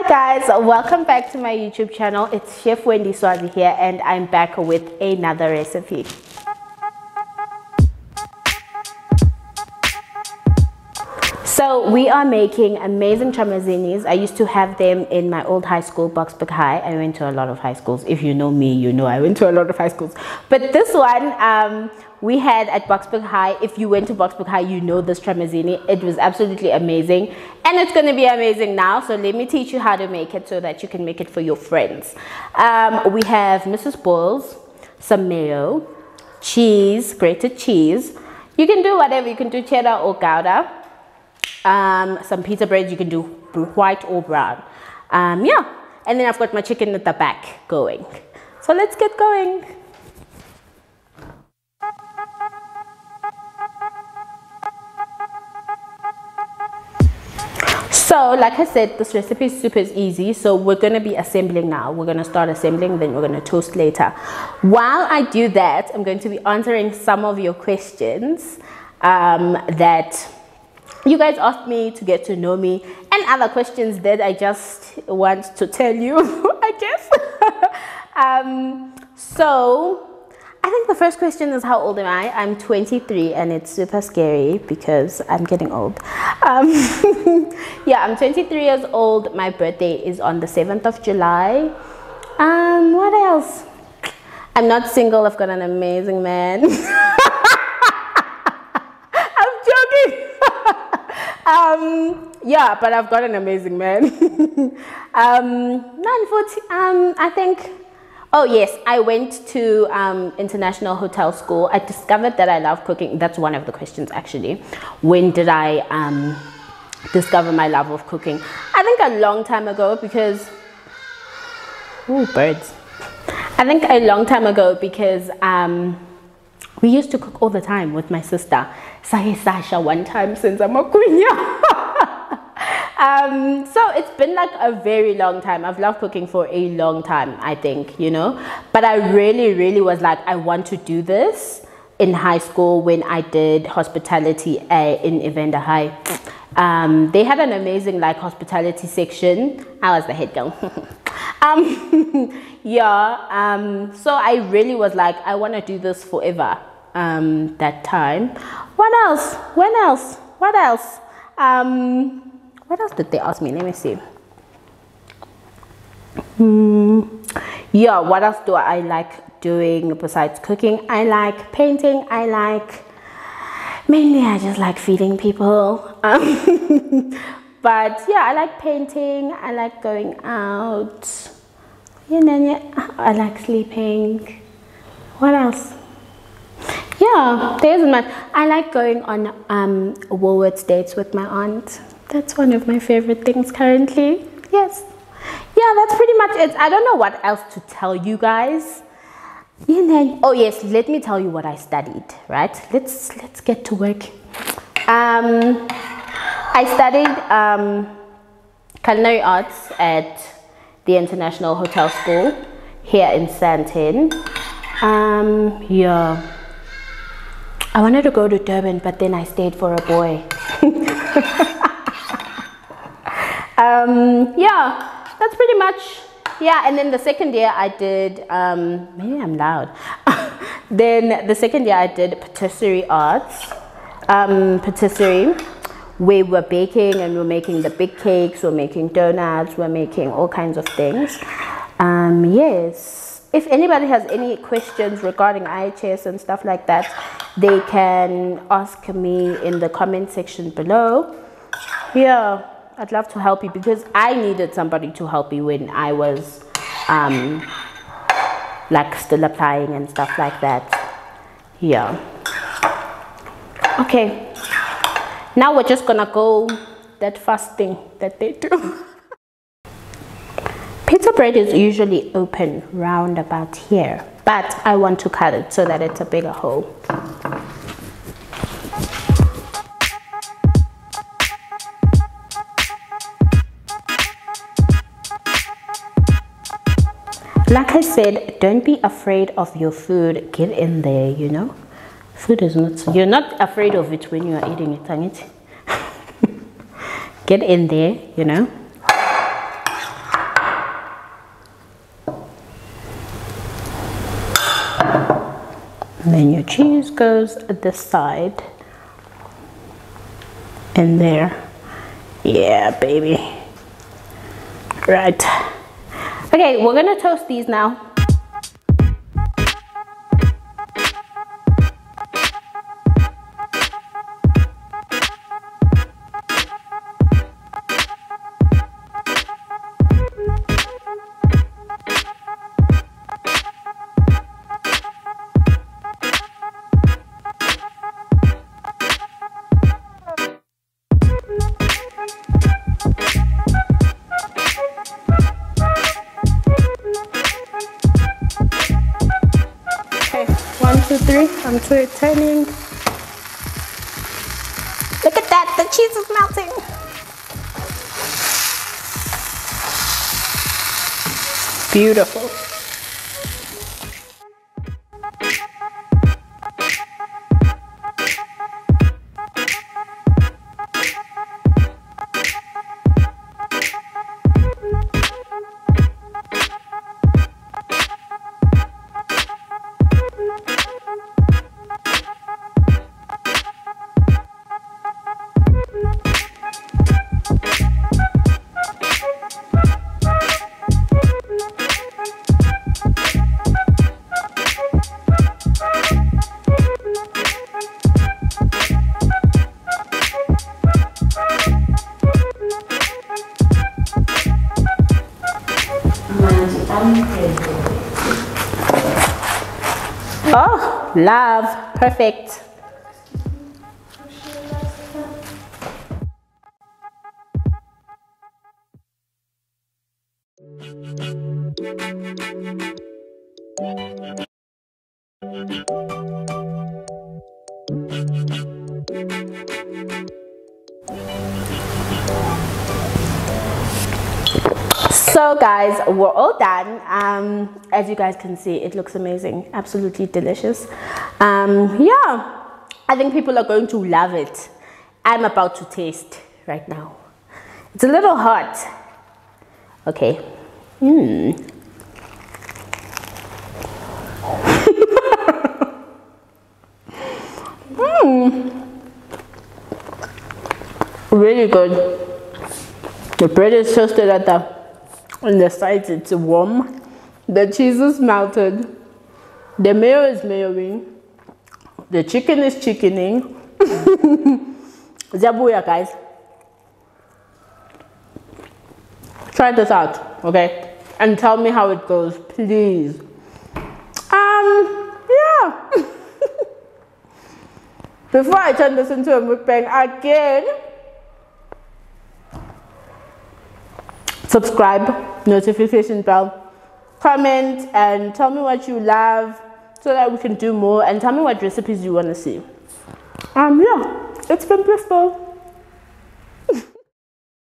Hi guys, welcome back to my YouTube channel. It's Chef Wendy Swazi here and I'm back with another recipe. So we are making amazing Tramezzinis. I used to have them in my old high school, Boxburg High. I went to a lot of high schools. If you know me, you know I went to a lot of high schools. But this one we had at Boxburg High. If you went to Boxburg High, you know this Tramezzini. It was absolutely amazing. And it's going to be amazing now. So let me teach you how to make it so that you can make it for your friends. We have Mrs. Boyle's, some mayo, cheese, grated cheese. You can do whatever. You can do cheddar or Gouda. Some pizza bread. You can do white or brown. Yeah. And then I've got my chicken at the back going. So let's get going. So like I said, this recipe is super easy. So we're going to be assembling now. We're going to start assembling, then we're going to toast later. While I do that, I'm going to be answering some of your questions that you guys asked me to get to know me, and other questions that I just want to tell you, I guess. So I think the first question is, how old am I? I'm 23 and it's super scary because I'm getting old. Yeah, I'm 23 years old. My birthday is on the 7th of July. What else? I'm not single. I've got an amazing man. I'm joking. Yeah, but I've got an amazing man. 940, I think. Oh yes, I went to international hotel school. I discovered that I love cooking. That's one of the questions actually. When did I discover my love of cooking? I think a long time ago because, ooh, birds. I think a long time ago because we used to cook all the time with my sister. Sasha one time since I'm a queen. So it's been like a very long time. I've loved cooking for a long time, I think, you know. But I really was like, I want to do this in high school when I did hospitality in Evander High. They had an amazing like hospitality section. I was the head girl. Yeah. So I really was like, I want to do this forever. That time. What else? What else? What else? What else did they ask me? Let me see. Yeah, what else do I like doing besides cooking? I like painting. I like, mainly I just like feeding people. But yeah, I like painting. I like going out. You know, yeah, I like sleeping. What else? Yeah, there isn't much. I like going on Woolworths dates with my aunt. That's one of my favorite things currently. Yes. Yeah, that's pretty much it. I don't know what else to tell you guys. You know, oh yes, let me tell you what I studied, right? Let's get to work. I studied culinary arts at the International Hotel School here in Sandton. Yeah. I wanted to go to Durban, but then I stayed for a boy. Yeah, that's pretty much, yeah. And then the second year I did, maybe I'm loud. Then the second year I did patisserie arts, patisserie. We were baking and we're making the big cakes, we're making donuts, we're making all kinds of things. Yes, if anybody has any questions regarding IHS and stuff like that, they can ask me in the comment section below. Yeah. I'd love to help you because I needed somebody to help me when I was like still applying and stuff like that. Yeah. Okay. Now we're just gonna go that fast thing that they do. Pizza bread is usually open round about here, but I want to cut it so that it's a bigger hole. Like I said, don't be afraid of your food. Get in there, you know. Food is not, you're not afraid of it when you are eating it. Get in there, you know. And then your cheese goes at this side. And there. Yeah, baby. Right. Okay, we're gonna toast these now. Three. I'm turning. Look at that, the cheese is melting. Beautiful. Oh, love, perfect. So guys, we're all done. As you guys can see, it looks amazing, absolutely delicious. Yeah, I think people are going to love it. I'm about to taste right now. It's a little hot. Okay. Really good. The bread is toasted at on the sides, it's warm. The cheese is melted. The mayo is mayoing. The chicken is chickening. Zabuya, guys. Try this out, okay? And tell me how it goes, please. Yeah. Before I turn this into a mukbang again, subscribe, notification bell, comment, and tell me what you love so that we can do more, and tell me what recipes you want to see. Yeah, it's been blissful.